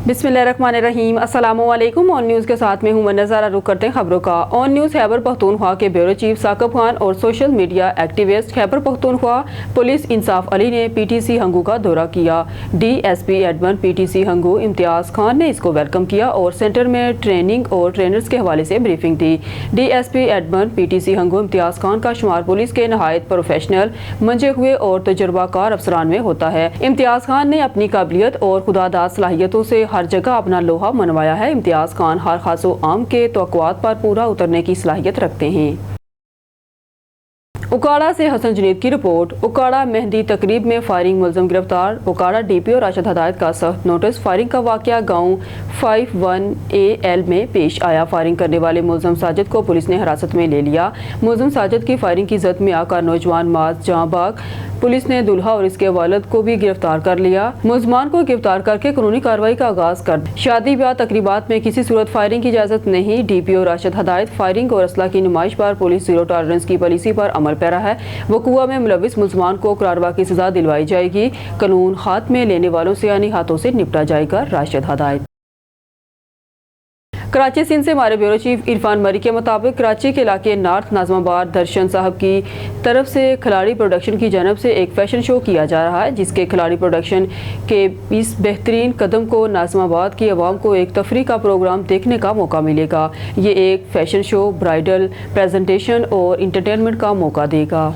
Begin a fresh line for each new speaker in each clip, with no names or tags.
बिस्मिल्लाहिर्रहमानिर्रहीम। अस्सलामुअलैकुम। On news के साथ में हूँ नज़ारा। रुख करते हैं खबरों का। ऑन न्यूज़ खैबर पख्तूनख्वा के ब्यूरो चीफ साकिब खान और social media activist Khyber Pakhtunkhwa police Insaf Ali ने PTC हंगू का दौरा किया। DSP admin PTC Hangu Imtiaz Khan ने इसको वेलकम किया और सेंटर में ट्रेनिंग और ट्रेनर्स के हवाले से ब्रीफिंग दी। DSP admin PTC Hangu Imtiaz Khan का शुमार पुलिस के नहायत प्रोफेशनल, मंजे हुए और तजुर्बाकार अफसरान में होता है। इम्तियाज़ खान ने अपनी काबिलियत और खुदादाद सलाहियतों से हर जगह अपना लोहा मनवाया है। इम्तियाज़ खान हर खासो आम के तवक्कुआत पर पूरा उतरने की सलाहियत रखते हैं। उकाड़ा से हसन जुनैद की रिपोर्ट। उकाड़ा मेहंदी तकरीब में फायरिंग मुलजम गिरफ्तार। उकाड़ा DPO राशिद हदायत का सख्त नोटिस। फायरिंग का वाकया गाँव 51AL में पेश आया। फायरिंग करने वाले मुलजम साजिद को पुलिस ने हिरासत में ले लिया। मुलजम साजिद की फायरिंग की जद में आकर नौजवान माज जहाँ भाग। पुलिस ने दुल्हा और इसके वालिद को भी गिरफ्तार कर लिया। मुलजमान को गिरफ्तार करके कानूनी कार्रवाई का आगाज कर दिया। शादी ब्याह तकरीबात में किसी सूरत फायरिंग की इजाजत नहीं। DPO राशिद हदायत फायरिंग और असला की नुमाइश पर पुलिस जीरो टॉलरेंस की पॉलिसी पर अमल पैरा है। वकुआ में मुलविस मुलजमान को करारवा की सजा दिलवाई जाएगी। कानून हाथ में लेने वालों से यानी हाथों से निपटा जाएगा। राशिद हदायत। कराची सिंध से हमारे ब्यूरो चीफ इरफान मरी के मुताबिक कराची के इलाके नॉर्थ नाजमाबाद दर्शन साहब की तरफ से खिलाड़ी प्रोडक्शन की जानब से एक फैशन शो किया जा रहा है, जिसके खिलाड़ी प्रोडक्शन के इस बेहतरीन कदम को नाजमाबाद की आवाम को एक तफरी का प्रोग्राम देखने का मौका मिलेगा। ये एक फैशन शो, ब्राइडल प्रेजेंटेशन और इंटरटेनमेंट का मौका देगा।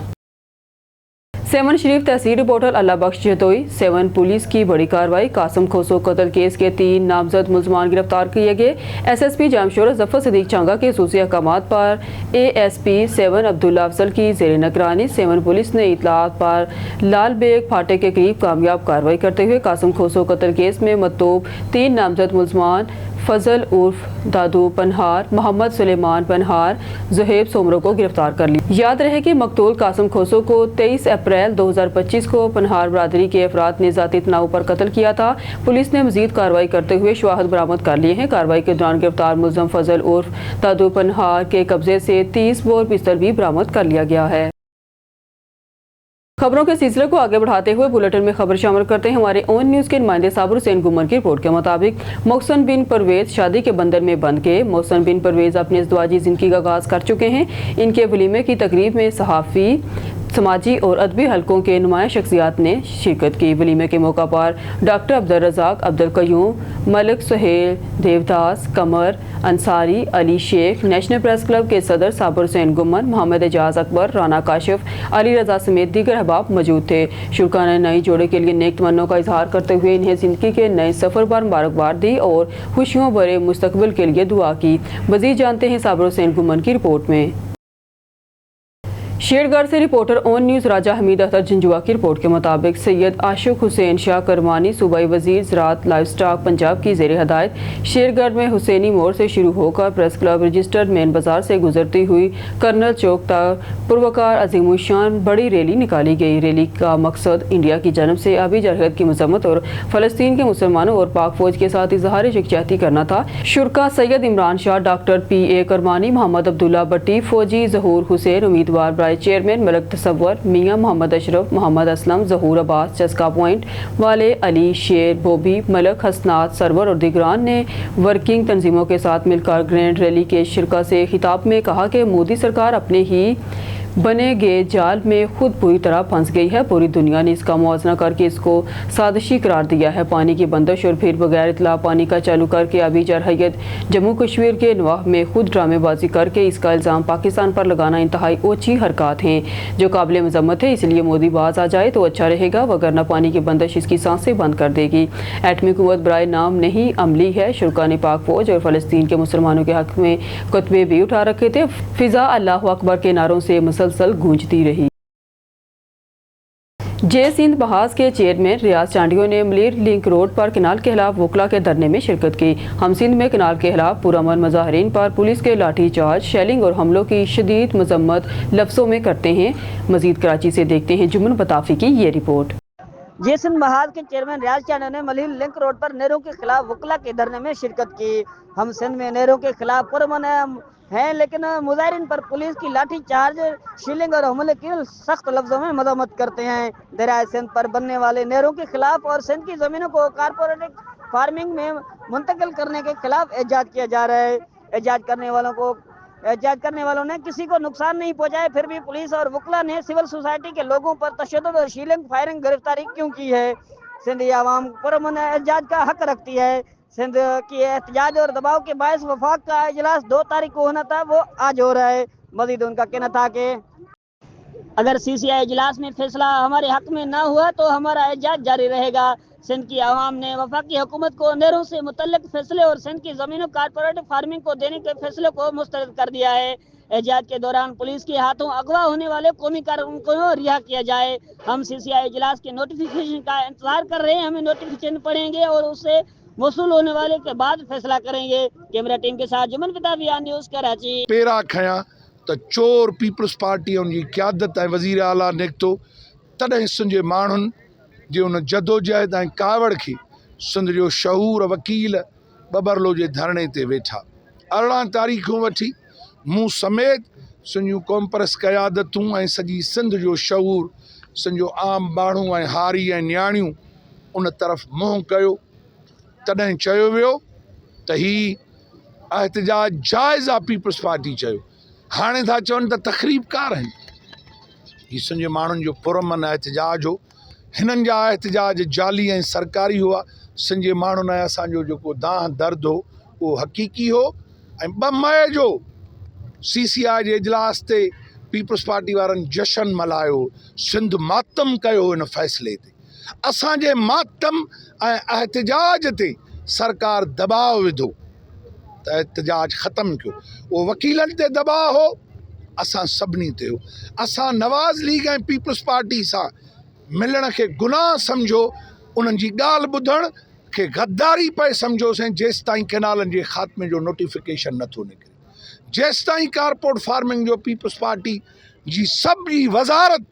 सेवन शरीफ तहसील रिपोर्टर अल्लाह बख्श जतोई। सेवन पुलिस की बड़ी कार्रवाई। कासिम खोसो कत्ल केस के 3 नामजद मुलजमान गिरफ्तार किए गए। SSP जामशोर जफर सदीक चांगा के खसूसी अहकामात पर ASP 7 अब्दुल्ला अफजल की जेर निगरानी सेवन पुलिस ने इतलात पर लाल बेग फाटक के करीब कामयाब कार्रवाई करते हुए कासिम खोसो कत्ल केस में मतूब 3 नामजद मुलजमान फजल उर्फ दादू पनहार, मोहम्मद सुलेमान पनहार, जुहेब सोमरो को गिरफ्तार कर लिया। याद रहे कि मकतूल कासिम खोसो को 23 अप्रैल 2025 को पनहार बरादरी के अफराद ने जाती तनाव पर कत्ल किया था। पुलिस ने मजीद कार्रवाई करते हुए शवाहद बरामद कर लिए हैं। कार्रवाई के दौरान गिरफ्तार मुलजम फजल उर्फ दादू पनहार के कब्जे से 30 बोर पिस्तल भी बरामद कर लिया गया है। खबरों के सिलसिले को आगे बढ़ाते हुए बुलेटिन में खबर शामिल करते हैं। हमारे ऑन न्यूज़ के नुमाइंदे साबिर हुसैन गुमन की रिपोर्ट के मुताबिक मोहसन बिन परवेज शादी के बंधन में बंध के। मोहसन बिन परवेज अपने इज़्दवाजी ज़िंदगी का आगाज़ कर चुके हैं। इनके वलीमे की तकरीब में सहाफ़ी, समाजी और अदबी हलकों के नुमाया शख्सियात ने शिरकत की। वलीमे के मौका पर doctor Abdul Razzaq, Abdul Qayyum, Malik Suhail, Devdas, Qamar Ansari, Ali Shaikh, national press club के सदर साबिर हुसैन गुमन, मोहम्मद एजाज अकबर, राना काशिफ, अली रजा समेत दीगर अहबाब मौजूद थे। शुरा ने नई जोड़े के लिए नेक तमन्नों का इजहार करते हुए इन्हें ज़िंदगी के नए सफ़र पर मुबारकबाद दी और खुशियों भरे मुस्तकबिल के लिए दुआ की। मज़ीद जानते हैं साबिर हुसैन गुमन की रिपोर्ट में। शेरगढ़ से रिपोर्टर ऑन न्यूज़ राजा हमीद अख्तर झंझुआ की रिपोर्ट के मुताबिक सैयद आशिक हुसैन शाह करमानी सूबाई वजीर ज़राअत लाइफ स्टॉक पंजाब की ज़ेर हदायत शेरगढ़ में हुसैनी मोड़ से शुरू होकर प्रेस क्लब रजिस्टर्ड मेन बाजार से गुजरती हुई कर्नल चौक तक पुरवकार अजीमुशान बड़ी रैली निकाली गई। रैली का मकसद इंडिया की जानब से आबी जरहत की मजम्मत और फ़लस्तीन के मुसलमानों और पाक फौज के साथ इजहार यकजहती करना था। शुरा सैयद इमरान शाह, डॉक्टर PA करमानी, मोहम्मद अब्दुल्ला भट्टी, फौजी जहूर हुसैन, उम्मीदवार चेयरमैन मलक तसव्वुर, मियां मोहम्मद अशरफ, मोहम्मद असलम, जहूर अब्बास, चस्का पॉइंट वाले, अली शेर, बोबी, मलक हसनात, सरवर और दिगरान ने वर्किंग तंजीमों के साथ मिलकर ग्रैंड रैली के शिरका से खिताब में कहा कि मोदी सरकार अपने ही बने गए जाल में खुद पूरी तरह फंस गई है। पूरी दुनिया ने इसका मुआवजा करके इसको साजिशी करार दिया है। पानी की बंदिश और फिर बगैर इतला पानी का चालू करके अभी जरहयत जम्मू कश्मीर के नवाह में खुद ड्रामेबाजी करके इसका इल्ज़ाम पाकिस्तान पर लगाना इंतहाई ओछी हरकत हैं जो काबिल मजम्मत है। इसलिए मोदी बाज आ जाए तो अच्छा रहेगा, वगरना पानी की बंदिश इसकी सांसें बंद कर देगी। एटमी कुव्वत बराए नाम नहीं अमली है। शुरा ने पाक फौज और फ़लस्तीन के मुसलमानों के हक में खुतबे भी उठा रखे थे। फिजा अल्लाह अकबर के नारों से मुसलसल गूंजती रही। जे सिंध बहास के चेयरमैन रियाज चांडियों ने मलिर लिंक रोड पर कनाल के खिलाफ वकला के धरने में शिरकत की। हम सिंध में कनाल के खिलाफ पुरअमन मुजाहिरीन पर पुलिस के लाठी चार्ज, शेलिंग और हमलों की शदीद मजम्मत लफ्ज़ों में करते हैं। मजीद कराची से देखते हैं जुम्मन बताफी की ये रिपोर्ट।
जे सिंध बहास के चेयरमैन रियाज चांडियों ने मलिर लिंक रोड पर नहरों के खिलाफ वकला के धरने में शिरकत की। हम सिंध में नहरों के खिलाफ पुरअमन हैं, लेकिन मुजाहिरीन पर पुलिस की लाठी चार्ज, शीलिंग और हमले की सख्त लफ्जों में मजम्मत करते हैं। दरियाए सिंध पर बनने वाले नहरों के खिलाफ और सिंध की जमीनों को कारपोरेट फार्मिंग में منتقل کرنے کے خلاف احتجاج کیا جا رہا ہے۔ احتجاج کرنے والوں نے کسی کو نقصان نہیں پہنچایا، پھر بھی پولیس اور وکلا نے سول سوسائٹی کے لوگوں پر تشدد اور شیلنگ فائرنگ گرفتاری کیوں کی ہے؟ سندھی عوام پرامن احتجاج کا حق رکھتی ہے۔ سندھ کی احتجاج اور دباؤ کے باعث وفاق کا اجلاس 2 تاریخ کو ہونا تھا، وہ آج ہو رہا ہے۔ مزید ان کا کہنا تھا کہ اگر CCI اجلاس میں فیصلہ ہمارے حق میں نہ ہوا تو ہمارا احتجاج جاری رہے گا۔ سندھ کی عوام نے وفاقی حکومت کو نہروں سے متعلق فیصلے اور سندھ کی زمینوں کارپوریٹ فارمنگ کو دینے کے فیصلے کو مسترد کر دیا ہے۔ احتجاج کے دوران پولیس کے ہاتھوں اغوا ہونے والے قومی کارکنوں کو رہا کیا جائے۔ ہم CCI اجلاس کے نوٹیفیکیشن کا انتظار کر رہے ہیں، ہمیں نوٹیفیکیشن پڑھیں گے اور اس سے موصول ہونے والے کے بعد فیصلہ کریں گے۔ کیمرہ ٹیم کے ساتھ جمن پتابیا، نیوز کراچی۔
پیرا کھیاں تو چور پیپلز پارٹی ان کی قیادت وزیر اعلیٰ نکتو تدیں سندھ کے ماڻहुनि جو ان جدوجہد کاوڑ کی سندھ جو شعور وکیل ببرلو کے دھرنے تے ویٹھا 18 تاریخوں وٹھی موں سمیت سندھیوں کانپرس قیادتوں سجی سندھ جو شعور سندھ جو عام ماण्हू ہاری نیاणیوں ان طرف منہ کیو تدیں چیو ویو تو ہی احتجاج جائز پیپلز پارٹی چیو ہانے تھا چون تو تقریب کار ہیں یہ سنجے ماण्हुनि جو پرامن احتجاج ہو ہنن جا احتجاج جعلی سرکاری ہوا سنجے ماण्हुनि اسانجو جو داں درد ہو وہ حقیقی ہو 2 مئی جو CCI کے اجلاس تے پیپلز پارٹی وارن جشن ملایو سندھ ماتم کیو ان فیصلے تے اسانجے ماتم احتجاج تے سرکار دباؤ ودھو تو احتجاج ختم کیو وہ وکیلن تے دباؤ ہو اساں سبنی تے ہو اساں نواز لیگ پیپلز پارٹی سا ملن کے گناہ سمجھو انہن جی گال بدھن کے غداری پہ سمجھو سے جیس تائیں کینالن جے خاتمے جو نوٹیفیکیشن نہ تھو نکلے جیس تائیں کارپورٹ فارمنگ جو پیپلز پارٹی جی سب جی وزارت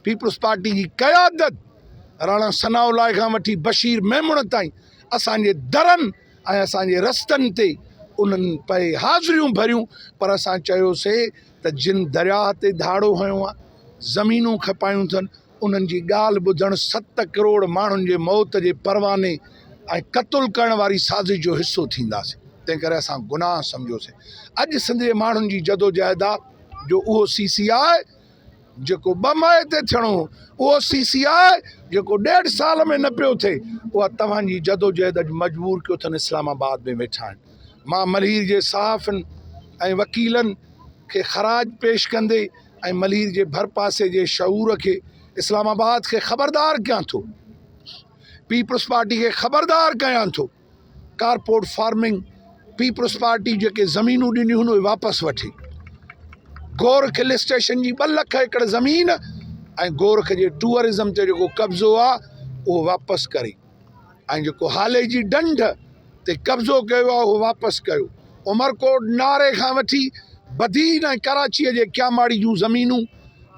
پیپلز پارٹی جی قیادت رانا ثناء اللہ کھان وٹھی بشیر میمون تائیں اسانجے درن اسانجے رستن تے انہن پہ حاضریوں بھریوں پر اساں چیو سے تو جن دریا تے دھاڑو ہوں زمینوں کھپائیوں تھن انہن جی گال بدھن 7 کروڑ ماण्हुनि जे मौत जे परवाने क़त्ल करण वारी साज़िश जो हिस्सो थींदासीं तंहिं करे असां गुनाह सम्झोसीं। अॼु सिंध जे माण्हुनि जी जदोजहद आहे जो उहो CCI जेको 2 मई ते थियणो हो उहो CCI जेको 1.5 साल में न पियो थिए उहा तव्हांजी जदोजहद अॼु मजबूर कयो अथनि इस्लामाबाद में वेठा आहिनि। मां मल्हीर जे सहाफ़नि ऐं वकीलनि खे ख़राज पेश कंदे ऐं मल्हीर जे भरपासे जे शऊर के इस्लामाबाद के ख़बरदार कयां थो पीपल्स पार्टी के ख़बरदार कयां थो कारपोर्ट फार्मिंग पीपल्स पार्टी जेके ज़मीनूं ॾिनियूं हुन उहे वापसि वठे गोरख हिल स्टेशन जी 2 लख एकड़ ज़मीन ऐं गोरख जे टूरिज़म ते जेको कब्ज़ो आहे उहो वापसि करे ऐं जेको हाले जी ढंढ ते कब्ज़ो कयो आहे उहो वापसि कयो। उमरकोट नारे खां वठी बदीन ऐं कराचीअ जे क्यामाड़ी जूं ज़मीनूं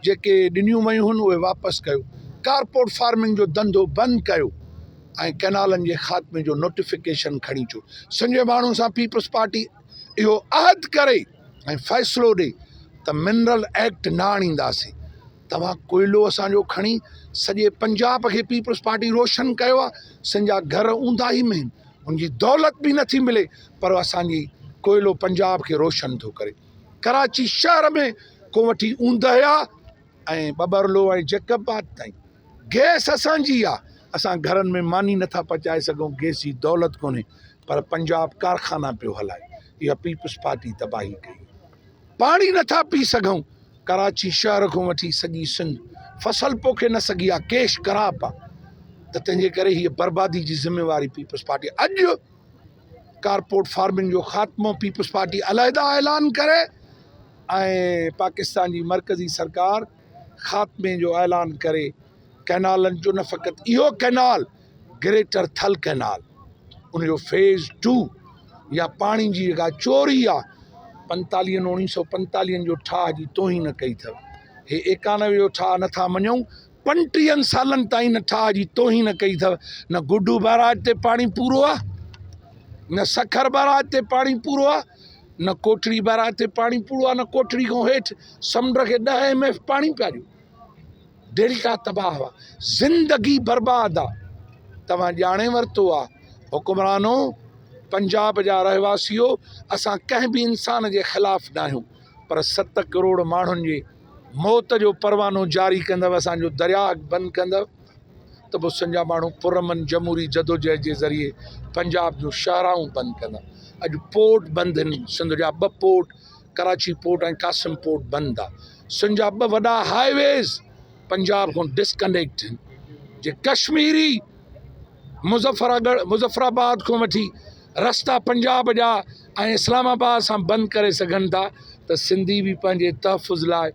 जेके ॾिनियूं वयूं हुन उहे वापसि कयो। कारपोर्ट फार्मिंग जो धंधो बंदि कयो ऐं कैनालनि जे ख़ात्मे जो नोटिफिकेशन खणी अचो। संजय माण्हू सां पीपल्स पार्टी इहो अहद करे ऐं फ़ैसिलो ॾे त मिनरल एक्ट न आणींदासीं। तव्हां कोयलो असांजो खणी सॼे पंजाब खे पीपल्स पार्टी रोशन कयो आहे। संजा घर ऊंदाही में आहिनि उनजी दौलत बि नथी मिले पर असांजी कोयलो पंजाब खे रोशन थो करे। कराची शहर में को वठी ऊंदहिया ऐं बबरलो ऐं जैकबाद ताईं गैस असांजी आहे। असां घरनि में मानी नथा पचाए सघूं गैस जी दौलत कोन्हे पर पंजाब कारखाना पियो हलाए इहा पीपल्स पार्टी तबाही कई। पाणी नथा पी सघूं कराची शहर खां वठी सॼी सिंध फसल पोखे न सघी आहे केश ख़राब आहे त तंहिंजे करे हीअ बर्बादी जी ज़िम्मेवारी पीपल्स पार्टी। अॼु कारपोर्ट फार्मिंग जो ख़ात्मो पीपल्स पार्टी अलहदा ऐलान करे ऐं पाकिस्तान जी मरकज़ी सरकार ख़ात्मे जो ऐलान करे कैनालनि जो न फ़क़ति इहो कैनाल ग्रेटर थल कैनाल उनजो फेज़ 2 या पाणी जी जेका चोरी आहे 1945 जो ठाह जी तोहीन कई अथव। हे 91 जो ठाह नथा मञूं 35 सालनि ताईं न ठाह जी तोहीन कई अथव। न गुड्डू बैराज ते पाणी पूरो आहे न सखर बैराज ते पाणी पूरो आहे न कोठड़ी बैराज ते पाणी पूरो आहे न कोठड़ी खां हेठि समुंड खे 10 MF पाणी पिया ॾियो। डेल्टा तबाह आहे ज़िंदगी बर्बाद आहे। तव्हां ॼाणे वरितो आहे हुकुमरानो पंजाब जा रहवासी हो, असां कंहिं बि इंसान जे ख़िलाफ़ न आहियूं, पर 7 करोड़ माण्हुनि जे मौत जो परवानो जारी कंदव, असांजो दरिया बंदि कंदव, त पोइ संजा माण्हू पुरमन जमहूरी जदोजहद जे ज़रिए पंजाब जो शाहराऊं बंदि कंदा। अॼु पोर्ट बंदि आहिनि, सिंध जा 2 पोर्ट, कराची पोर्ट ऐं कासिम पोर्ट बंदि आहे। सिंध जा 2 वॾा हाईवेज़ पंजाब खां डिस्कनेक्ट आहिनि। जे कश्मीरी मुज़फ़राबाद खां वठी रस्ता पंजाब जा ऐं इस्लामाबाद सां बंदि करे सघनि था, त सिंधी बि पंहिंजे तहफ़ुज़ लाइ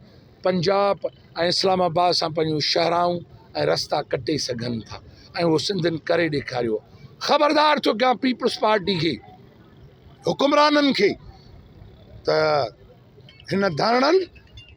पंजाब ऐं इस्लामाबाद सां पंहिंजूं शाहराऊं ऐं रस्ता कटे सघनि था, ऐं उहो सिंधियुनि करे ॾेखारियो। ख़बरदार थो कयां पीपल्स पार्टी खे, हुकुमराननि खे, त हिन धारणनि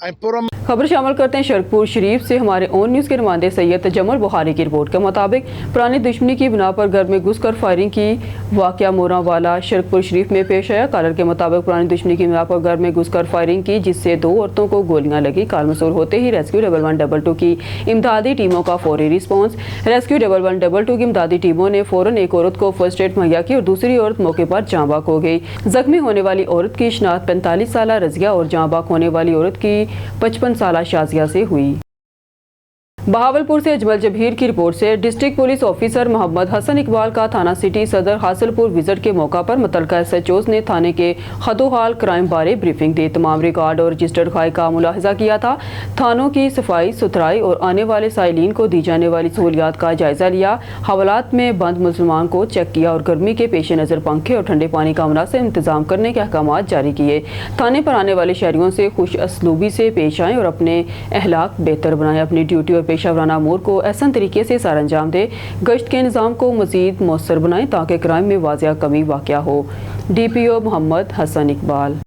ऐं पुरम।
खबर शामिल करते हैं शरकपुर शरीफ से। हमारे ऑन न्यूज़ के नुमाइंदे सैयद जमल बुखारी की रिपोर्ट के मुताबिक पुरानी दुश्मनी की बिना पर घर में घुसकर फायरिंग की वाकया मोरावाला शरकपुर शरीफ में पेश आया। कॉलर के मुताबिक पुरानी दुश्मनी की बिना पर घर में घुसकर फायरिंग की, जिससे 2 औरतों को गोलियां लगी। कॉल मसूल होते ही रेस्क्यू 1122 की इमदादी टीमों का फौरी रिस्पॉन्स। रेस्क्यू 1122 की इमदादी टीमों ने फौरन एक औरत को फर्स्ट एड मुहैया की और दूसरी औरत मौके पर जाँ बाक हो गई। जख्मी होने वाली औरत की शिनाख्त 45 साल रजिया और जाँ बाक होने वाली औरत की 55 साल शाजिया से हुई। बहावलपुर से अजमल जबीर की रिपोर्ट से। District police officer Mohammad Hassan Iqbal का थाना सिटी सदर हासिलपुर विजिट के मौका पर मुतलका SHOs ने थाने के खदोहाल क्राइम बारे ब्रीफिंग दी। तमाम रिकॉर्ड और रजिस्टर्ड खाई का मुलाहिजा किया था। थानों की सफाई सुथराई और आने वाले साइलिन को दी जाने वाली सहूलियात का जायजा लिया। हवालात में बंद मुसलमान को चेक किया और गर्मी के पेश नज़र पंखे और ठंडे पानी का मुनासिब इंतजाम करने के अहकामात जारी किए। थाने पर आने वाले शहरियों से खुश असलूबी से पेश आएँ और अपने अहलाक बेहतर बनाएं। अपनी ड्यूटी और पेशा वराना अमूर को एहसन तरीके से सर अंजाम दे। गश्त के निज़ाम को मज़ीद मौसर बनाएं ताकि क्राइम में वाज़िया कमी वाक़या हो। DPO मोहम्मद हसन इकबाल।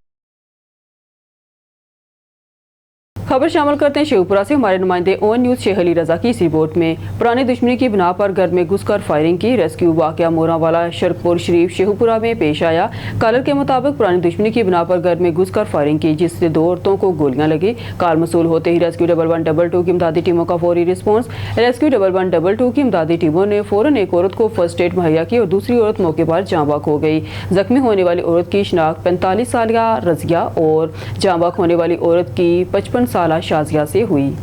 खबर शामिल करते हैं शेखपुरा से। हमारे नुमाइंदे ऑन न्यूज़ शेख अली रजा की इस रिपोर्ट में। पुरानी दुश्मनी की बिना पर घर में घुसकर फायरिंग की। रेस्क्यू वाकया मोरावाला शरकपुर शरीफ शेखपुरा में पेश आया। कॉलर के मुताबिक पुरानी दुश्मनी की बिना पर घर में घुसकर फायरिंग की, जिससे 2 औरतों को गोलियां लगी। कॉल मसूल होते ही रेस्क्यू 1122 की इमदादी टीमों का फौरी रिस्पॉन्स। रेस्क्यू 1122 की इमदादी टीमों ने फौरन एक औरत को फर्स्ट एड मुहैया की और दूसरी औरत मौके पर जाँ बाक हो गई। जख्मी होने वाली औरत की शिनाख्त 45 साल रजिया और जाँ बाक होने वाली औरत की 55 साल शाजिया से हुई।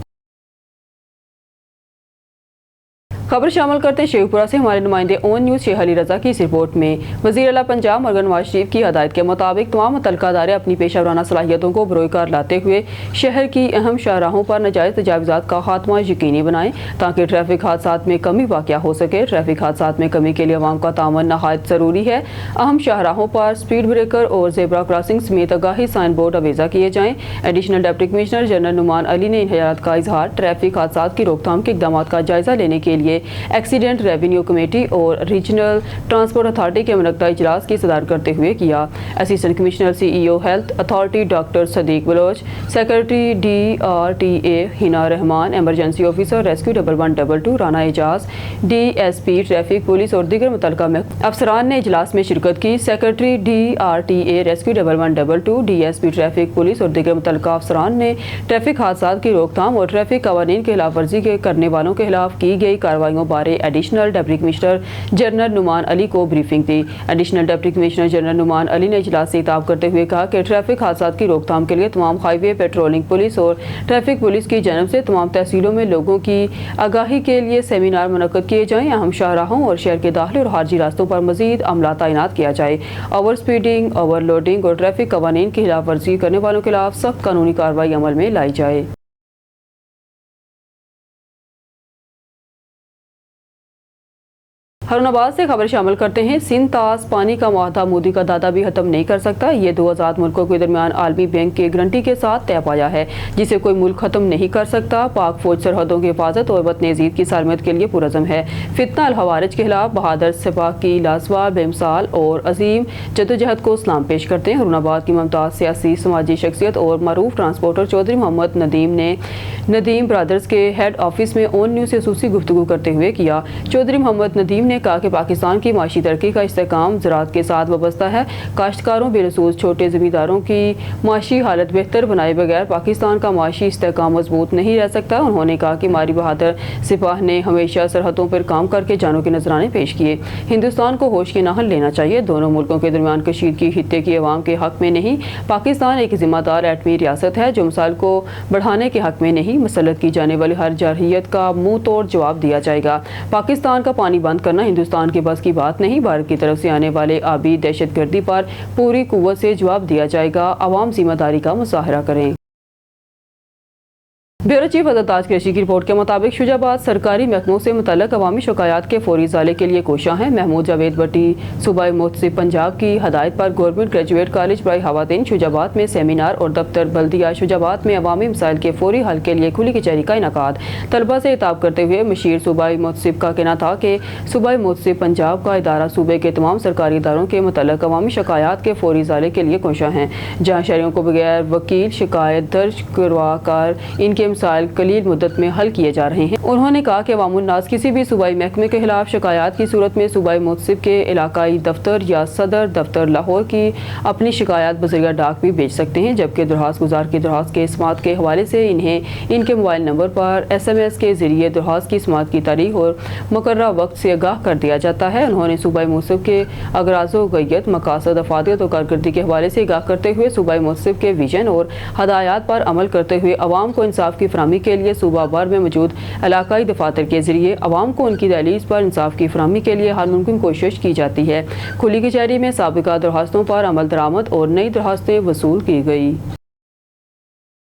खबर शामिल करते हैं शेखपुरा से। हमारे नुमाइंदे ऑन न्यूज़ शेख अली रजा की इस रिपोर्ट में। वज़ीर आला पंजाब मरगन नवाज शरीफ की हदायत के मुताबिक तमाम मुतल्लिका अदारे अपनी पेशा वराना सलाहियतों को बरोकार लाते हुए शहर की अहम शाहराहों पर नाजायज़ तजावुज़ात का खात्मा यकीनी बनाएं ताकि ट्रैफिक हादसात में कमी वाक़या हो सके। ट्रैफिक हादसात में कमी के लिए अवाम का तामन नहायत ज़रूरी है। अहम शाहराहों पर स्पीड ब्रेकर और ज़ेब्रा क्रॉसिंग समेत आगाही साइन बोर्ड अवेजा किए जाएँ। Additional deputy commissioner general Noman Ali ने इन हदायत का इजहार ट्रैफिक हादसात की रोकथाम के इक़दामात का जायज़ा लेने के लिए एक्सीडेंट रेवेन्यू कमेटी और रीजनल ट्रांसपोर्ट अथॉरिटी के मुनक्किदा इजलास की सदारत करते हुए किया। Assistant commissioner CEO health authority doctor Sadiq Baloch, secretary DRTA Hina Rehman, emergency officer rescue 1122 Rana Ejaz, DSP traffic police और दीगर मुतल्लिका अफसरान ने इजलास में शिरकत की। Secretary DRTA rescue 1122, DSP traffic police और दीगर मुतल्लिका अफसरान ने ट्रैफिक हादसात की रोकथाम और ट्रैफिक कवानीन की खिलाफ वर्जी के करने वालों के खिलाफ की गई कार्रवाइयों बारे additional deputy commissioner general Noman Ali को ब्रीफिंग दी। Additional deputy commissioner general Noman Ali ने इजलास से खिताब करते हुए कहा कि ट्रैफिक हादसात की रोकथाम के लिए तमाम हाईवे पेट्रोलिंग पुलिस और ट्रैफिक पुलिस की जानब से तमाम तहसीलों में लोगों की आगाही के लिए सेमिनार मुनक्किद किए जाएँ। अहम शाहराहों और शहर के दाखिले और खारजी रास्तों पर मजीद अमला तैनात किया जाए। ओवर स्पीडिंग, ओवरलोडिंग और ट्रैफिक कवानीन की खिलाफ वर्जी करने वालों के खिलाफ सख्त कानूनी कार्रवाई अमल में लाई जाए। हरुणाबाद से खबर शामिल करते हैं। सिंध तास पानी का मुआहदा मोदी का दादा भी खत्म नहीं कर सकता। ये 2 आज़ाद मुल्कों के दरमियान आलमी बैंक की गारंटी के साथ तय पाया है, जिसे कोई मुल्क खत्म नहीं कर सकता। पाक फौज सरहदों की हिफाजत और वतन-ए-ज़ीद की सालमत के लिए पुरज़म है। फितना अल हवारिज के खिलाफ बहादुर सिपाह की लाजवाब बेमिसाल और अजीम जदोजहद को सलाम पेश करते हैं। हरुणाबाद की मुमताज़ सियासी समाजी शख्सियत और मरूफ ट्रांसपोर्टर चौधरी मोहम्मद नदीम ने नदीम ब्रदर्स के हेड ऑफिस में ऑन न्यूज़ से खसूसी गुफ्तगू करते हुए किया। चौधरी मोहम्मद नदीम ने کہا کہ پاکستان کی معاشی ترقی کا استحکام زراعت کے ساتھ وابستہ ہے. کاشتکاروں بالخصوص چھوٹے زمینداروں کی معاشی حالت بہتر بنائے بغیر پاکستان کا معاشی استحکام مضبوط نہیں رہ سکتا. انہوں نے کہا کہ ماری بہادر سپاہ نے ہمیشہ سرحدوں پر کام کر کے جانوں کے نذرانے پیش کیے. ہندوستان کو ہوش کے ناحل لینا چاہیے. دونوں ملکوں کے درمیان کشیدگی خطے کی عوام کے حق میں نہیں. پاکستان ایک ذمہ دار ایٹمی ریاست ہے جو مسائل کو بڑھانے کے حق میں نہیں. مسلط کی جانے والی ہر جارحیت کا منہ توڑ جواب دیا جائے گا. پاکستان کا پانی بند کرنا ہندوستان کے بس کی بات نہیں. بھارت کی طرف سے آنے والے آبی دہشت گردی پر پوری قوت سے جواب دیا جائے گا. عوام ذمہ داری کا مظاہرہ کریں. بیورو چیف حضرت تاج قریشی کی رپورٹ کے مطابق شجاع آباد سرکاری محکموں سے متعلق عوامی شکایات کے فوری ازالے کے لیے کوشاں ہیں. محمود جاوید بٹی صوبائی محتسب پنجاب کی ہدایت پر گورنمنٹ گریجویٹ کالج برائے خواتین شجاع آباد میں سیمینار اور دفتر بلدیہ شجاع آباد میں عوامی مسائل کے فوری حل کے لیے کھلی کچہری کا انعقاد. طلبہ سے خطاب کرتے ہوئے مشیر صوبائی محتسب کا کہنا تھا کہ صوبائی محتسب پنجاب کا ادارہ صوبے کے تمام سرکاری اداروں کے متعلق عوامی شکایات کے فوری ازالے کے لیے کوشاں ہیں. جہاں شہریوں کو بغیر وکیل شکایت درج کروا کر ان کے مسائل قلیل مدت میں حل کیے جا رہے ہیں. انہوں نے کہا کہ عوام الناس کسی بھی صوبائی محکمے کے خلاف شکایات کی صورت میں صوبائی محتسب کے علاقائی دفتر یا صدر دفتر لاہور کی اپنی شکایات بذریعہ ڈاک بھی بھیج سکتے ہیں. جبکہ درخواست گزار کی درخواست کے سماعت کے حوالے سے انہیں ان کے موبائل نمبر پر SMS کے ذریعے درخواست کی سماعت کی تاریخ اور مقررہ وقت سے آگاہ کر دیا جاتا ہے. انہوں نے صوبائی محتسب کے اغراض و غیت مقاصد افادیت اور کارکردگی کے حوالے سے آگاہ کرتے ہوئے صوبائی محتسب کے ویژن اور ہدایات پر عمل کرتے ہوئے عوام کو انصاف کی فراہمی کے لیے صوبہ بھر میں موجود علاقائی دفاتر کے ذریعے عوام کو ان کی دہلیز پر انصاف کی فراہمی کے لیے ہر ممکن کوشش کی جاتی ہے. کھلی کچہری میں سابقہ درخواستوں پر عمل درآمد اور نئی درخواستیں وصول کی گئی.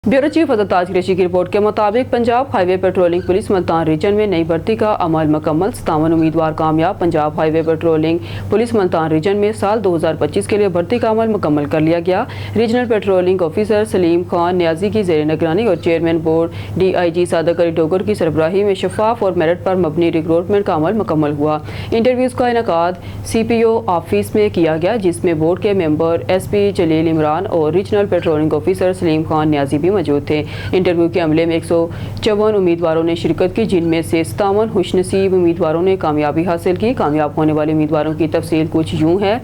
بیورو چیف حضرت تاج قریشی کی رپورٹ کے مطابق پنجاب ہائی وے پیٹرولنگ پولیس ملتان ریجن میں نئی بھرتی کا عمل مکمل. 57 امیدوار کامیاب. پنجاب ہائی وے پیٹرولنگ پولیس ملتان ریجن میں سال 2025 کے لیے بھرتی کا عمل مکمل کر لیا گیا. Regional patrolling officer Salim Khan نیازی کی زیر نگرانی اور چیئرمین بورڈ DIG صادق علی ڈوگر کی سربراہی میں شفاف اور میرٹ پر مبنی ریکروٹمنٹ کا عمل مکمل ہوا. انٹرویوز کا انعقاد CPO آفس میں کیا گیا جس میں بورڈ کے ممبر SP جلیل عمران اور regional patrolling officer Salim Khan نیازی بھی موجود تھے. انٹرویو کے عملے میں 154 امیدواروں نے شرکت کی جن میں سے 57 خوش نصیب امیدواروں نے کامیابی حاصل کی. کامیاب ہونے والے امیدواروں کی تفصیل کچھ یوں ہے.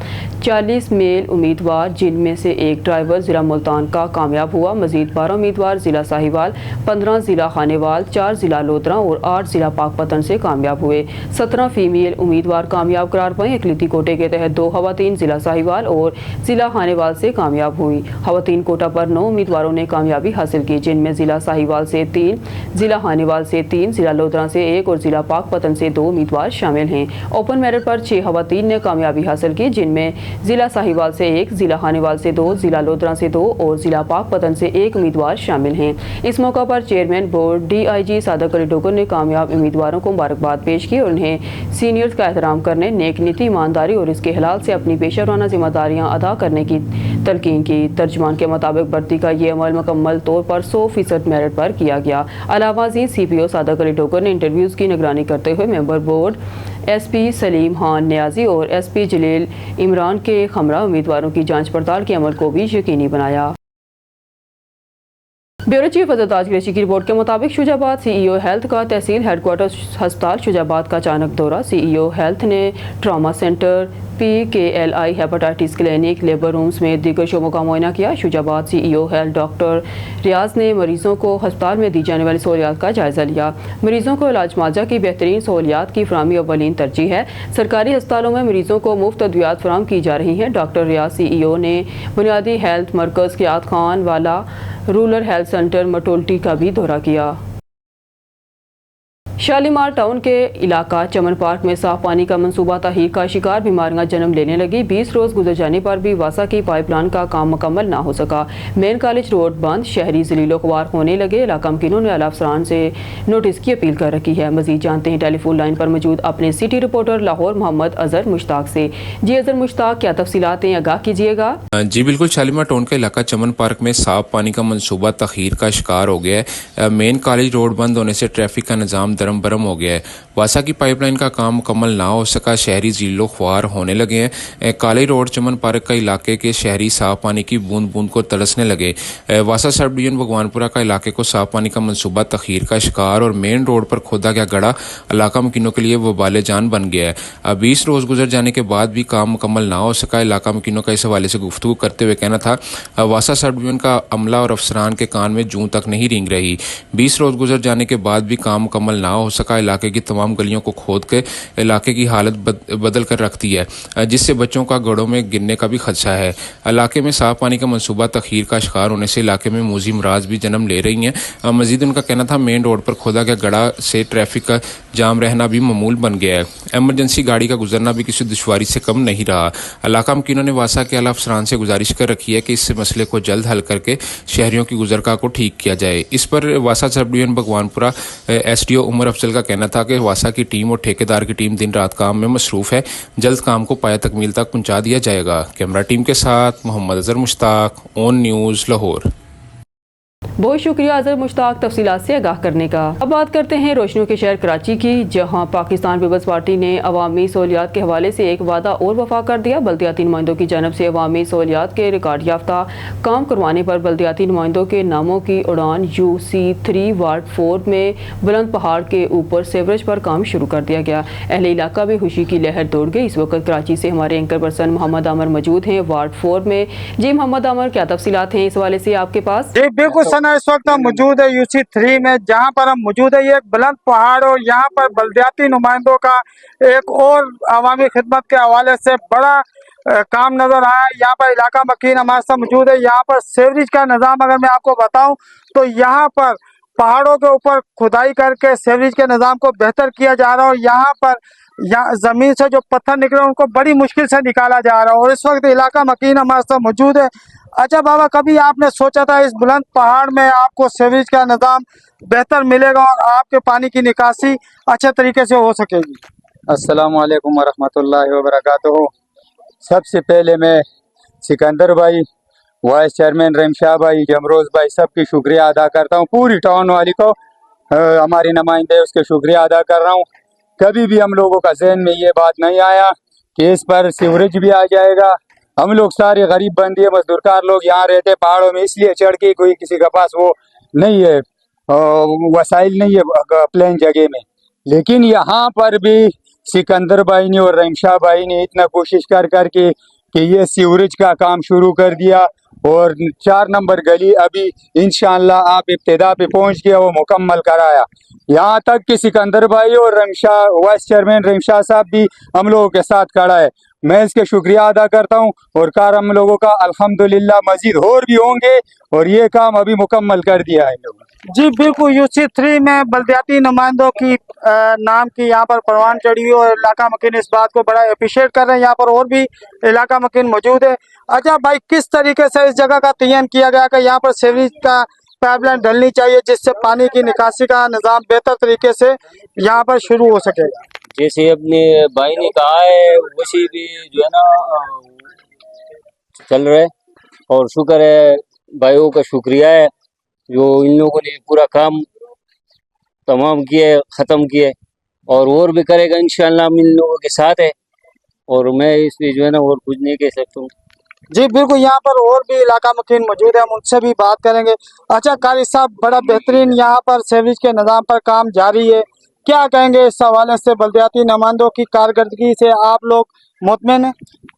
40 میل امیدوار جن میں سے ایک ڈرائیور ضلع ملتان کا کامیاب ہوا. مزید 12 امیدوار ضلع ساہیوال، 15 ضلع خانیوال، 4 ضلع لودھراں اور 8 ضلع پاک پتن سے کامیاب ہوئے. 17 فیمیل امیدوار کامیاب قرار پائیں. اقلیتی کوٹے کے تحت 2 خواتین ضلع ساہیوال اور ضلع خانیوال سے کامیاب ہوئی. خواتین کوٹا پر 9 امیدواروں نے کامیابی حاصل کی جن میں ضلع ساہیوال سے 3، ضلع خانیوال سے 3، ضلع لودھراں سے 1 اور ضلع پاک پتن سے 2 امیدوار شامل ہیں. اوپن میرٹ پر 6 خواتین نے کامیابی حاصل کی جن میں ضلع ساہیوال سے 1، ضلع خانیوال سے 2، ضلع لودھراں سے 2 اور ضلع پاک پتن سے 1 امیدوار شامل ہیں. اس موقع پر چیئرمین بورڈ DIG صادق علی ڈوگر نے کامیاب امیدواروں کو مبارکباد پیش کی اور انہیں سینئرز کا احترام کرنے، نیک نیتی، ایمانداری اور اس کے حلال سے اپنی پیشہ ورانہ ذمہ داریاں ادا کرنے کی تلقین کی. ترجمان کے مطابق بھرتی کا یہ عمل مکمل طور پر 100% میرٹ پر کیا گیا. علاوہ ازیں CPO صادق علی ڈوگر نے انٹرویوز کی نگرانی کرتے ہوئے member board SP Salim Khan نیازی اور SP جلیل عمران کے ہمراہ امیدواروں کی جانچ پڑتال کے عمل کو بھی یقینی بنایا. بیورو چیف حضرت تاج قریشی کی رپورٹ کے مطابق شجاع آباد CEO ہیلتھ کا تحصیل ہیڈ کوارٹر ہسپتال شجاع آباد کا اچانک دورہ. CEO ہیلتھ نے trauma centre, PKLI hepatitis clinic, labour rooms میں دیگر شعبوں کا معائنہ کیا. شجاع آباد CEO ہیلتھ ڈاکٹر ریاض نے مریضوں کو ہسپتال میں دی جانے والی سہولیات کا جائزہ لیا. مریضوں کو علاج معالجہ کی بہترین سہولیات کی فراہمی اولین ترجیح ہے. سرکاری ہسپتالوں میں مریضوں کو مفت ادویات فراہم کی جا رہی ہیں. ڈاکٹر ریاض CEO نے بنیادی ہیلتھ مرکز قیاد خان والا رورل ہیلتھ سینٹر مٹولٹی کا بھی دورہ کیا. شالیمار ٹاؤن کے علاقہ چمن پارک میں صاف پانی کا منصوبہ تاخیر کا شکار، بیماریاں جنم لینے لگی. 20 روز گزر جانے پر بھی واسا کی پائپ لائن کا کام مکمل نہ ہو سکا. مین کالج روڈ بند، شہری ذلیل و خوار ہونے لگے. علاقہ مکینوں نے اعلیٰ افسران سے نوٹس کی اپیل کر رکھی ہے. مزید جانتے ہیں ٹیلی فون لائن پر موجود اپنے سٹی رپورٹر لاہور محمد اظہر مشتاق سے. جی اظہر مشتاق، کیا تفصیلات ہیں، آگاہ کیجیے گا.
جی بالکل، شالیمار ٹاؤن کا علاقہ چمن پارک میں صاف پانی کا منصوبہ تاخیر کا شکار ہو گیا ہے. مین کالج روڈ بند ہونے سے ٹریفک کا نظام दरम बरम हो गया है। वासा की पाइपलाइन का काम मुकम्मल ना हो सका, शहरी झीलों ख्वार होने लगे हैं। काली रोड चमन पार्क का इलाके के शहरी साफ पानी की बूंद बूंद को तरसने लगे। वासा सब डिवीजन भगवानपुरा का इलाके को साफ पानी का मनसूबा तखीर का शिकार और मेन रोड पर खोदा गया गड़ा इलाका मकीनों के लिए वबाल जान बन गया है। 20 रोज गुजर जाने के बाद भी काम मुकम्मल ना हो सका। इलाका मकीनों का इस हवाले से गुफ्तगू करते हुए कहना था, वासा सब डिवीजन का अमला और अफसरान के कान में जूं तक नहीं रेंग रही। 20 रोज गुजर जाने के बाद भी काम मुकम्मल ना हो सका। इलाके की तमाम गलियों को खोद के इलाके की हालत बदल कर रखती है, जिससे बच्चों का गड़ों में गिरने का भी खदशा है। इलाके में साफ पानी का मनसूबा तखीर का शिकार होने से इलाके में मूजी मराज भी जन्म ले रही हैं। मजीद उनका कहना था, मेन रोड पर खोदा गया गड़ा से ट्रैफिक का जाम रहना भी मामूल बन गया है। एमरजेंसी गाड़ी का गुजरना भी किसी दुश्वारी से कम नहीं रहा। इलाका मकीनों ने वासा के आला अफसरान से गुजारिश कर रखी है कि इस मसले को जल्द हल करके शहरियों की गुजरका को ठीक किया जाए। इस पर वासा sub division Bhagwanpura SDO Umar Afzal का कहना था कि वासा की टीम और ठेकेदार की टीम दिन रात काम में मसरूफ है, जल्द काम को पाया तकमील तक पहुंचा दिया जाएगा। कैमरा टीम के साथ मोहम्मद अजहर मुश्ताक, ON न्यूज़, लाहौर।
बहुत शुक्रिया अजहर मुश्ताक तफसीलात से आगाह करने का। अब बात करते हैं रोशनियों के शहर कराची की, जहां पाकिस्तान पीपल्स पार्टी ने अवामी सहूलियात के हवाले से एक वादा और वफा कर दिया। बल्दियाती नुमाइंदों की जानब से अवामी सहूलियात के रिकॉर्ड याफ्ता काम करवाने पर बल्दियाती नुमाइंदों के नामों की उड़ान UC3 वार्ड 4 में बुलंद पहाड़ के ऊपर सेवरेज पर काम शुरू कर दिया गया। अहले इलाका में खुशी की लहर दौड़ गई। इस वक्त कराची से हमारे एंकर पर्सन मोहम्मद आमर मौजूद हैं वार्ड 4 में। जी मोहम्मद आमर, क्या तफसीलात हैं इस हवाले से आपके पास?
जी बिल्कुल, इस वक्त हम मौजूद है UC3 में, जहां पर हम मौजूद है। ये एक बुलंद पहाड़ और यहाँ पर बल्दियाती नुमाइंदों का एक और अवामी खिदमत के हवाले से बड़ा काम नजर आया। यहाँ पर इलाका मकीन हमारे साथ मौजूद है। यहाँ पर सीवरेज का निज़ाम अगर मैं आपको बताऊं तो यहाँ पर पहाड़ों के ऊपर खुदाई करके सीवरेज के निज़ाम को बेहतर किया जा रहा है। और यहाँ पर जमीन से जो पत्थर निकले उनको बड़ी मुश्किल से निकाला जा रहा है। और इस वक्त इलाका मकीन हमारे साथ मौजूद है। अच्छा बाबा, कभी आपने सोचा था इस बुलंद पहाड़ में आपको सीवरेज का निज़ाम बेहतर मिलेगा और आपके पानी की निकासी अच्छे तरीके से हो सकेगी?
अस्सलाम वालेकुम वरहमतुल्लाहि वबरकातुहू। सबसे पहले मैं सिकंदर भाई, वाइस चेयरमैन रमशाह भाई, जमरोज़ भाई, सबकी शुक्रिया अदा करता हूँ। पूरी टाउन वाली को, हमारी नुमाइंदे, उसके शुक्रिया अदा कर रहा हूँ। कभी भी हम लोगों का जहन में ये बात नहीं आया कि इस पर सीवरेज भी आ जाएगा। हम लोग सारे गरीब बंदी मजदूरकार लोग यहाँ रहते पहाड़ों में, इसलिए चढ़ के कोई किसी के पास वो नहीं है, वसाइल नहीं है प्लेन जगह में। लेकिन यहाँ पर भी सिकंदर भाई ने और रमशाह भाई ने इतना कोशिश कर करके कि ये सीवरेज का काम शुरू कर दिया। और 4 नंबर गली अभी इंशाअल्लाह आप इब्तिदा पे पहुँच गया, वो मुकम्मल कराया। यहाँ तक कि सिकंदर भाई और रमशाह, वाइस चेयरमैन रमशाह साहब भी हम लोगों के साथ खड़ा है। मैं इसके शुक्रिया अदा करता हूँ। और कार हम लोगों का अल्हम्दुलिल्लाह मजीद और भी होंगे और ये काम अभी मुकम्मल कर दिया है लोगों।
जी बिल्कुल, UC3 में बल्दियाती नुमाइंदों की नाम की यहाँ पर परवान चढ़ी हुई और इलाका मकीन इस बात को बड़ा अप्रिशिएट कर रहे हैं। यहाँ पर और भी इलाका मकीन मौजूद है। अच्छा भाई, किस तरीके से इस जगह का तयन किया गया कि यहाँ पर सीवरेज का पाइपलाइन डलनी चाहिए जिससे पानी की निकासी का निज़ाम बेहतर तरीके से यहाँ पर शुरू हो सकेगा?
जैसे अपने भाई ने कहा है वैसे भी जो है ना चल रहे, और शुक्र है भाइयों का, शुक्रिया है जो इन लोगों ने पूरा काम तमाम किए, ख़त्म किए, और भी करेगा इंशाअल्लाह। हम इन लोगों के साथ है और मैं इसमें जो है ना और कुछ नहीं कह सकता हूँ।
जी बिल्कुल, यहाँ पर और भी इलाका मकीन मौजूद है, हम उनसे भी बात करेंगे। अच्छा कारी साहब, बड़ा बेहतरीन यहाँ पर सीवरेज के निज़ाम पर काम जारी है, क्या कहेंगे इस हवाले से? बल्दियाती नुमाइंदों की कारकर्दगी से आप लोग मुतमिन हैं?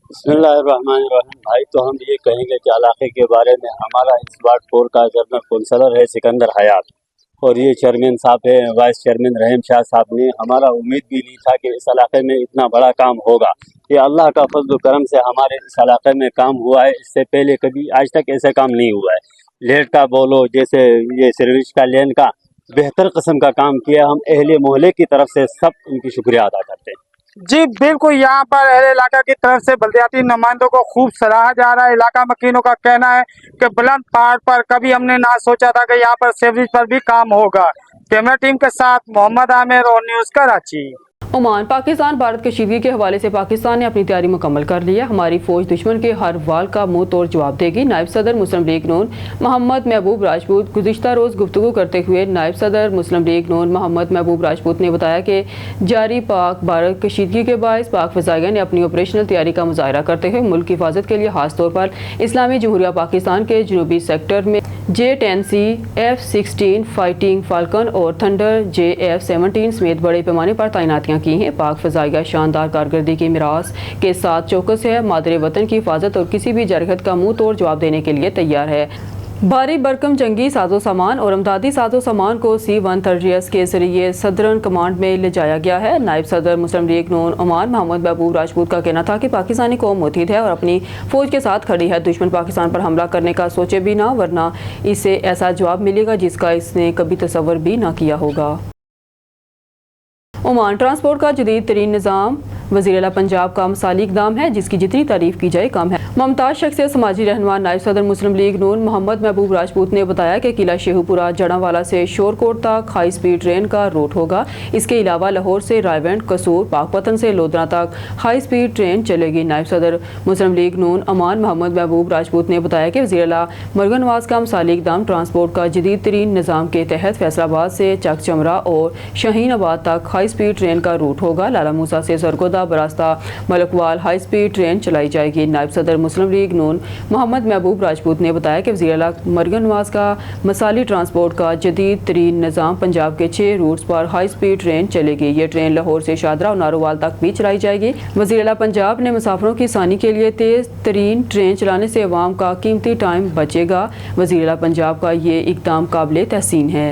बिस्मिल्लाहिर्रहमानिर्रहीम। भाई तो हम ये कहेंगे कि इलाके के बारे में, हमारा इस वार्ड 4 का जनरल काउंसलर है सिकंदर हयात, और ये चेयरमैन साहब है वाइस चेयरमैन रहीम शाह साहब ने। हमारा उम्मीद भी नहीं था कि इस इलाके में इतना बड़ा काम होगा। ये अल्लाह का फजल करम से हमारे इस इलाके में काम हुआ है। इससे पहले कभी आज तक ऐसा काम नहीं हुआ है। लेट का बोलो, जैसे ये सीवरेज का लेन का बेहतर किस्म का काम किया। हम अहले मोहल्ले की तरफ से सब उनकी शुक्रिया अदा करते हैं।
जी बिल्कुल, यहाँ पर अहले इलाका की तरफ से बल्दियाती नुमाइंदों को खूब सराहा जा रहा है। इलाका मकीनों का कहना है कि बुलंद पहाड़ पर कभी हमने ना सोचा था कि यहाँ पर सीवरेज पर भी काम होगा। कैमरा टीम के साथ मोहम्मद आमिर और न्यूज़ कराची।
ओमान पाकिस्तान भारत कशीदगी के हवाले से पाकिस्तान ने अपनी तैयारी मुकम्मल कर ली है। हमारी फौज दुश्मन के हर वाल का मुंह तोड़ जवाब देगी। नायब सदर मुस्लिम लीग नून मोहम्मद महबूब राजपूत गुज़िश्ता रोज़ गुफ्तगू करते हुए नायब सदर मुस्लिम लीग नून मोहम्मद महबूब राजपूत ने बताया कि जारी पाक भारत कशीदगी के बायस पाक फ़ज़ाइया ने अपनी ऑपरेशनल तैयारी का मुजाहरा करते हुए मुल्क की हिफाजत के लिए खास तौर पर इस्लामी जमहूरिया पाकिस्तान के जनूबी सेक्टर में J-10C, F-16 फाइटिंग फाल्कन और थंडर JF-17 समेत बड़े पैमाने पर तैनातियां की हैं। पाक फ़ज़ाइया शानदार कारकर्दगी की मिरास के साथ चौकस है, मादरे वतन की हिफाजत और किसी भी जरहत का मुंह तोड़ जवाब देने के लिए तैयार है। भारी भरकम जंगी साजो सामान और अमदादी साजो सामान को C-130S के जरिए सदरन कमांड में ले जाया गया है। नायब सदर मुस्लिम लीग नून ओमान मोहम्मद महबूब राजपूत का कहना था कि पाकिस्तानी कौम मुतहिद है और अपनी फौज के साथ खड़ी है। दुश्मन पाकिस्तान पर हमला करने का सोचे भी ना, वरना इसे ऐसा जवाब मिलेगा जिसका इसने कभी तसव्वुर भी ना किया होगा। ओमान ट्रांसपोर्ट का जदीद तरीन निज़ाम वज़ीर आला पंजाब का मिसाली इक़दाम है जिसकी जितनी तारीफ की जाए कम है। मुमताज़ शख्सियत समाजी रहनुमा नायब सदर मुस्लिम लीग नून मोहम्मद महबूब राजपूत ने बताया कि किला शेहूपुरा जड़ांवाला से शोरकोट तक हाई स्पीड ट्रेन का रूट होगा। इसके अलावा लाहौर से रायवेंड, कसूर, पाकपतन से लोधरा तक हाई स्पीड ट्रेन चलेगी। नायब सदर मुस्लिम लीग नून ओमान मोहम्मद महबूब राजपूत ने बताया कि वज़ीर आला मरगन नवाज का मिसाली इक़दाम ट्रांसपोर्ट का जदीद तरीन निज़ाम के तहत फैसलाबाद से चक चमरा और शाहीनाबाद तक हाई स्पीड ट्रेन का रूट होगा। लाला मूसा से सरगोदा बरास्ता मलकवाल हाई स्पीड ट्रेन चलाई जाएगी। नायब सदर मुस्लिम लीग नून मोहम्मद महबूब राजपूत ने बताया कि वज़ीर आला मरगन नवाज का मसाली ट्रांसपोर्ट का जदीद तरीन निज़ाम पंजाब के 6 रूट्स पर हाई स्पीड ट्रेन चलेगी। ये ट्रेन लाहौर से शादरा और नारोवाल तक भी चलाई जाएगी। वज़ीर आला पंजाब ने मुसाफिरों की आसानी के लिए तेज़ तरीन ट्रेन चलाने से अवाम का कीमती टाइम बचेगा। वज़ीर आला पंजाब का ये इक़दाम काबिल तहसीन है।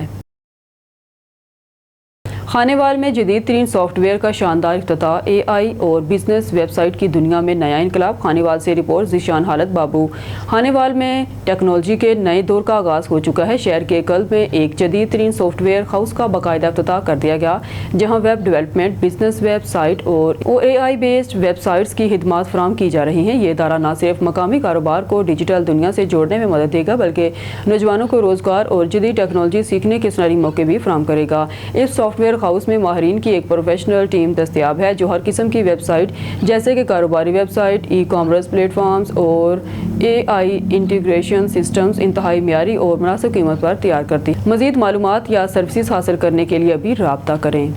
खानेवाल में जदीद तरीन सॉफ्टवेयर का शानदार इफ्तिताह, AI और बिजनेस वेबसाइट की दुनिया में नया इनकलाब। खानेवाल से रिपोर्ट ज़ीशान हालत बाबू। खानेवाल में टेक्नोलॉजी के नए दौर का आगाज़ हो चुका है। शहर के कल्ब में एक जदीद तरीन सॉफ्टवेयर हाउस का बाकायदा इफ्तिताह कर दिया गया जहाँ वेब डेवलपमेंट, बिजनेस वेबसाइट और AI बेस्ड वेबसाइट्स की खिदमात फराहम की जा रही हैं। ये इदारा न सिर्फ मकामी कारोबार को डिजिटल दुनिया से जोड़ने में मदद देगा बल्कि नौजवानों को रोज़गार और जदीद टेक्नोलॉजी सीखने के सुनहरी मौके भी फराहम करेगा। इस सॉफ्टवेयर हाउस में माहिरीन की एक प्रोफेशनल टीम दस्तयाब है जो हर किस्म की वेबसाइट जैसे कि कारोबारी वेबसाइट, ई-कॉमर्स प्लेटफॉर्म्स और AI इंटीग्रेशन सिस्टम्स इंतहाई मियारी और मुनासिब कीमत पर तैयार करती है। मज़ीद मालूमात या सर्विसेज हासिल करने के लिए अभी राब्ता करें।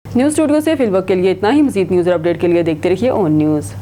न्यूज़ स्टूडियो से फिल वक्त के लिए इतना ही। मज़ीद न्यूज़ अपडेट के लिए देखते रहिए ऑन न्यूज़।